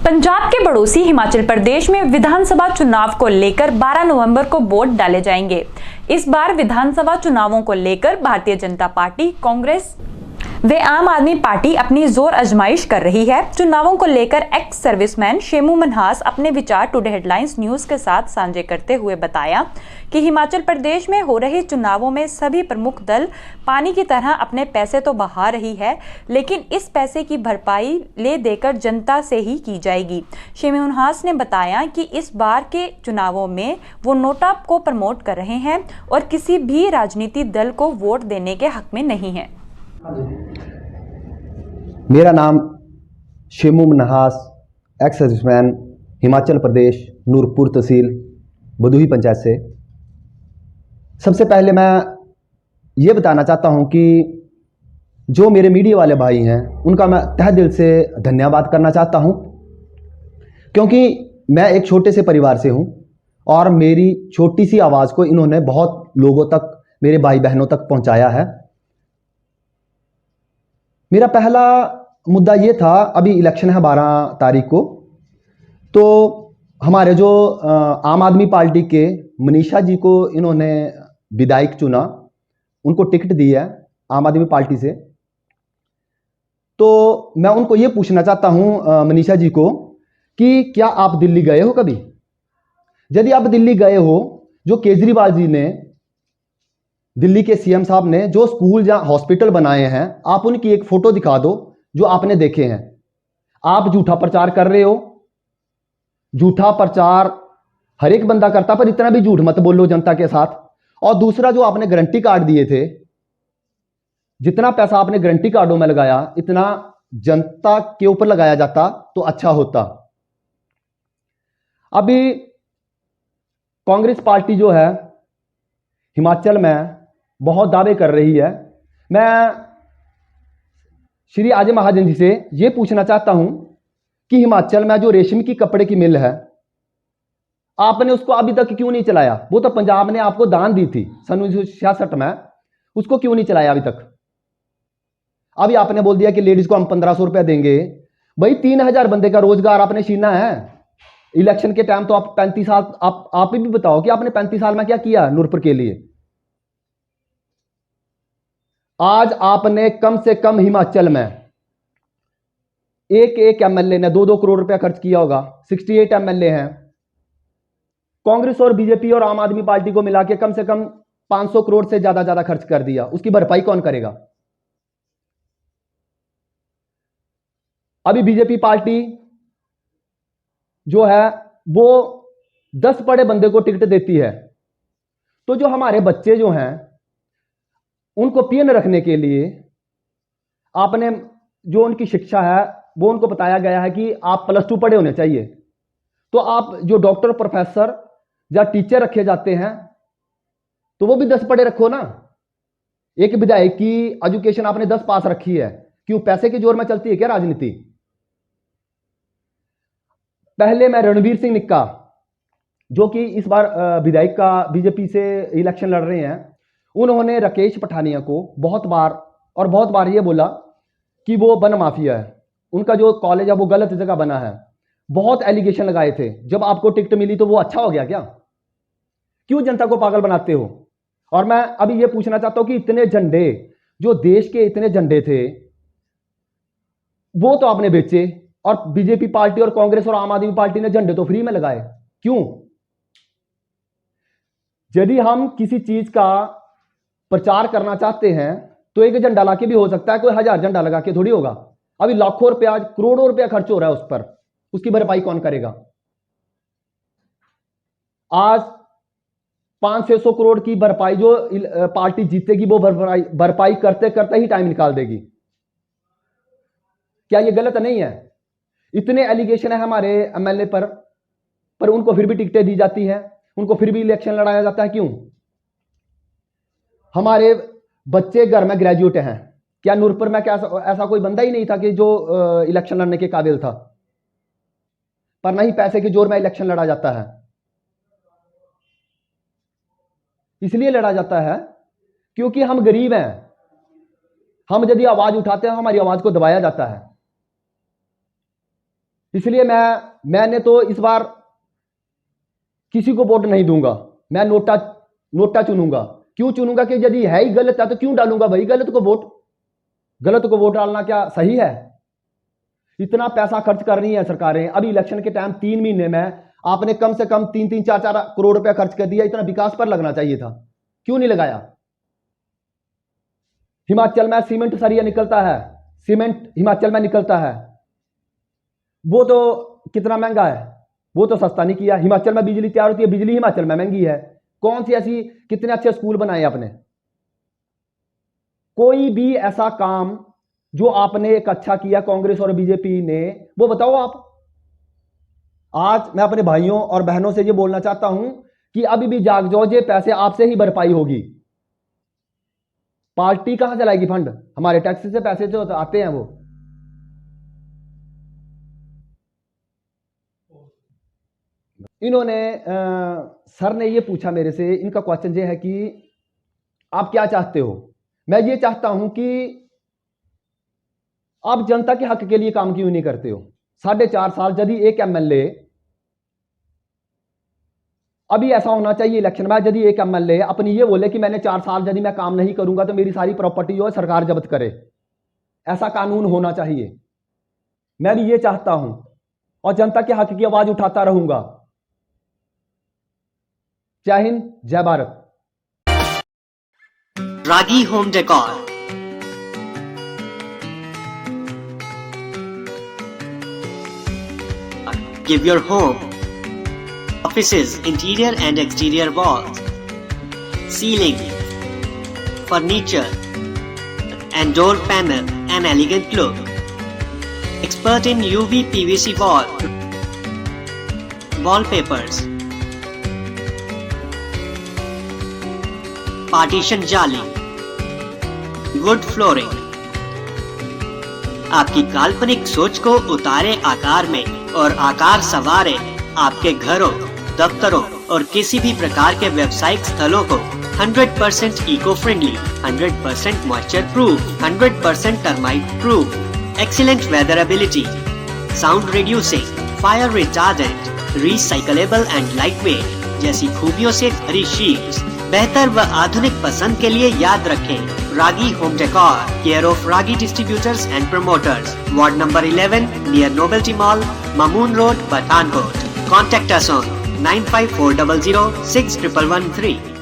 पंजाब के पड़ोसी हिमाचल प्रदेश में विधानसभा चुनाव को लेकर 12 नवंबर को वोट डाले जाएंगे। इस बार विधानसभा चुनावों को लेकर भारतीय जनता पार्टी, कांग्रेस वे आम आदमी पार्टी अपनी जोर आजमाइश कर रही है। चुनावों को लेकर एक्स सर्विसमैन शेमू मनहास अपने विचार टुडे हेडलाइंस न्यूज के साथ साझे करते हुए बताया कि हिमाचल प्रदेश में हो रहे चुनावों में सभी प्रमुख दल पानी की तरह अपने पैसे तो बहा रही है, लेकिन इस पैसे की भरपाई ले देकर जनता से ही की जाएगी। शेमू मनहास ने बताया कि इस बार के चुनावों में वो नोटा को प्रमोट कर रहे हैं और किसी भी राजनीतिक दल को वोट देने के हक में नहीं है। मेरा नाम शेमू मनहास, एक्स सर्विसमैन, हिमाचल प्रदेश, नूरपुर तहसील, भदोही पंचायत से। सबसे पहले मैं ये बताना चाहता हूँ कि जो मेरे मीडिया वाले भाई हैं उनका मैं तहे दिल से धन्यवाद करना चाहता हूँ, क्योंकि मैं एक छोटे से परिवार से हूँ और मेरी छोटी सी आवाज़ को इन्होंने बहुत लोगों तक, मेरे भाई बहनों तक पहुँचाया है। मेरा पहला मुद्दा ये था, अभी इलेक्शन है 12 तारीख को, तो हमारे जो आम आदमी पार्टी के मनीषा जी को इन्होंने विधायक चुना, उनको टिकट दी है आम आदमी पार्टी से। तो मैं उनको ये पूछना चाहता हूँ मनीषा जी को कि क्या आप दिल्ली गए हो कभी? यदि आप दिल्ली गए हो, जो केजरीवाल जी ने, दिल्ली के सीएम साहब ने जो स्कूल या हॉस्पिटल बनाए हैं, आप उनकी एक फोटो दिखा दो जो आपने देखे हैं। आप झूठा प्रचार कर रहे हो। झूठा प्रचार हर एक बंदा करता, पर इतना भी झूठ मत बोलो जनता के साथ। और दूसरा, जो आपने गारंटी कार्ड दिए थे, जितना पैसा आपने गारंटी कार्डों में लगाया, इतना जनता के ऊपर लगाया जाता तो अच्छा होता। अभी कांग्रेस पार्टी जो है हिमाचल में बहुत दावे कर रही है। मैं श्री अजय महाजन जी से यह पूछना चाहता हूं कि हिमाचल में जो रेशम की कपड़े की मिल है, आपने उसको अभी तक क्यों नहीं चलाया? वो तो पंजाब ने आपको दान दी थी सन 1966 में, उसको क्यों नहीं चलाया अभी तक? अभी आपने बोल दिया कि लेडीज को हम 1500 रुपया देंगे। भाई 3000 बंदे का रोजगार आपने छीना है इलेक्शन के टाइम। तो आप 35 साल, आप भी बताओ कि आपने 35 साल में क्या किया नूरपुर के लिए? आज आपने कम से कम हिमाचल में एक एमएलए ने 2-2 करोड़ रुपया खर्च किया होगा। 68 एमएलए हैं। कांग्रेस और बीजेपी और आम आदमी पार्टी को मिला के कम से कम 500 करोड़ से ज्यादा खर्च कर दिया। उसकी भरपाई कौन करेगा? अभी बीजेपी पार्टी जो है वो 10 बड़े बंदे को टिकट देती है, तो जो हमारे बच्चे जो हैं उनको पीएन रखने के लिए आपने जो उनकी शिक्षा है वो उनको बताया गया है कि आप +2 पढ़े होने चाहिए। तो आप जो डॉक्टर, प्रोफेसर या टीचर रखे जाते हैं तो वो भी 10 पढ़े रखो ना। एक विधायक की एजुकेशन आपने 10 पास रखी है, क्यों? पैसे के जोर में चलती है क्या राजनीति? पहले मैं रणवीर सिंह निक्का, जो कि इस बार विधायक का बीजेपी से इलेक्शन लड़ रहे हैं, उन्होंने राकेश पठानिया को बहुत बार ये बोला कि वो वन माफिया है, उनका जो कॉलेज है वो गलत जगह बना है। बहुत एलिगेशन लगाए थे। जब आपको टिकट मिली तो वो अच्छा हो गया क्या? क्यों जनता को पागल बनाते हो? और मैं अभी ये पूछना चाहता हूं कि इतने झंडे, जो देश के इतने झंडे थे, वो तो आपने बेचे, और बीजेपी पार्टी और कांग्रेस और आम आदमी पार्टी ने झंडे तो फ्री में लगाए। क्यों? यदि हम किसी चीज का प्रचार करना चाहते हैं तो एक झंडा लाके भी हो सकता है, कोई 1000 झंडा लगा के थोड़ी होगा। अभी लाखों रुपया, करोड़ों रुपया खर्च हो रहा है उस पर, उसकी भरपाई कौन करेगा? आज 500-600 करोड़ की भरपाई जो पार्टी जीतेगी वो भरपाई करते करते ही टाइम निकाल देगी। क्या ये गलत नहीं है? इतने एलिगेशन है हमारे एमएलए पर उनको फिर भी टिकटें दी जाती है, उनको फिर भी इलेक्शन लड़ाया जाता है। क्यों? हमारे बच्चे घर में ग्रेजुएट हैं। क्या नूरपुर में क्या ऐसा कोई बंदा ही नहीं था कि जो इलेक्शन लड़ने के काबिल था? पर नहीं, पैसे के जोर में इलेक्शन लड़ा जाता है। इसलिए लड़ा जाता है क्योंकि हम गरीब हैं। हम यदि आवाज उठाते हैं, हमारी आवाज को दबाया जाता है। इसलिए मैंने तो इस बार किसी को वोट नहीं दूंगा, मैं नोटा चुनूंगा। क्यों चुनूंगा कि यदि है ही गलत है तो क्यों डालूंगा भाई गलत को वोट डालना क्या सही है? इतना पैसा खर्च कर रही है सरकारें, अभी इलेक्शन के टाइम 3 महीने में आपने कम से कम 3-3, 4-4 करोड़ रुपया खर्च कर दिया। इतना विकास पर लगना चाहिए था, क्यों नहीं लगाया? हिमाचल में सीमेंट सरिया निकलता है, सीमेंट हिमाचल में निकलता है, वो तो कितना महंगा है, वो तो सस्ता नहीं किया। हिमाचल में बिजली तैयार होती है, बिजली हिमाचल में महंगी है। कौन सी ऐसी कितने अच्छे स्कूल बनाए आपने? कोई भी ऐसा काम जो आपने एक अच्छा किया कांग्रेस और बीजेपी ने, वो बताओ आप। आज मैं अपने भाइयों और बहनों से ये बोलना चाहता हूं कि अभी भी जाग जाओ, ये पैसे आपसे ही भरपाई होगी। पार्टी कहां चलाएगी फंड? हमारे टैक्स से पैसे जो आते हैं वो। इन्होंने सर ने ये पूछा मेरे से, इनका क्वेश्चन ये है कि आप क्या चाहते हो? मैं ये चाहता हूं कि आप जनता के हक के लिए काम क्यों नहीं करते हो? 4.5 साल यदि एक एमएलए, अभी ऐसा होना चाहिए इलेक्शन में, यदि एक एमएलए अपनी ये बोले कि मैंने 4 साल यदि मैं काम नहीं करूंगा तो मेरी सारी प्रॉपर्टी जो है सरकार जब्त करे, ऐसा कानून होना चाहिए। मैं भी ये चाहता हूं और जनता के हक की आवाज उठाता रहूंगा। जय हिंद, जय Bharat. Ragi Home Decor. Give your home, offices, interior and exterior walls, ceiling, furniture and door panel an elegant look. Expert in UV PVC wallpapers, partition जाली, वुड फ्लोरिंग। आपकी काल्पनिक सोच को उतारे आकार में और आकार संवारे आपके घरों, दफ्तरों और किसी भी प्रकार के व्यावसायिक स्थलों को 100% eco friendly, 100% moisture proof, 100% termite proof, excellent weatherability, sound reducing, fire retardant, recyclable and lightweight जैसी खूबियों से भरी शीट्स। बेहतर व आधुनिक पसंद के लिए याद रखें Ragi home decor, care of Ragi distributors and promoters, ward number 11 near novelty mall, Mamun road, Pathankot. Contact us on 95400 6113.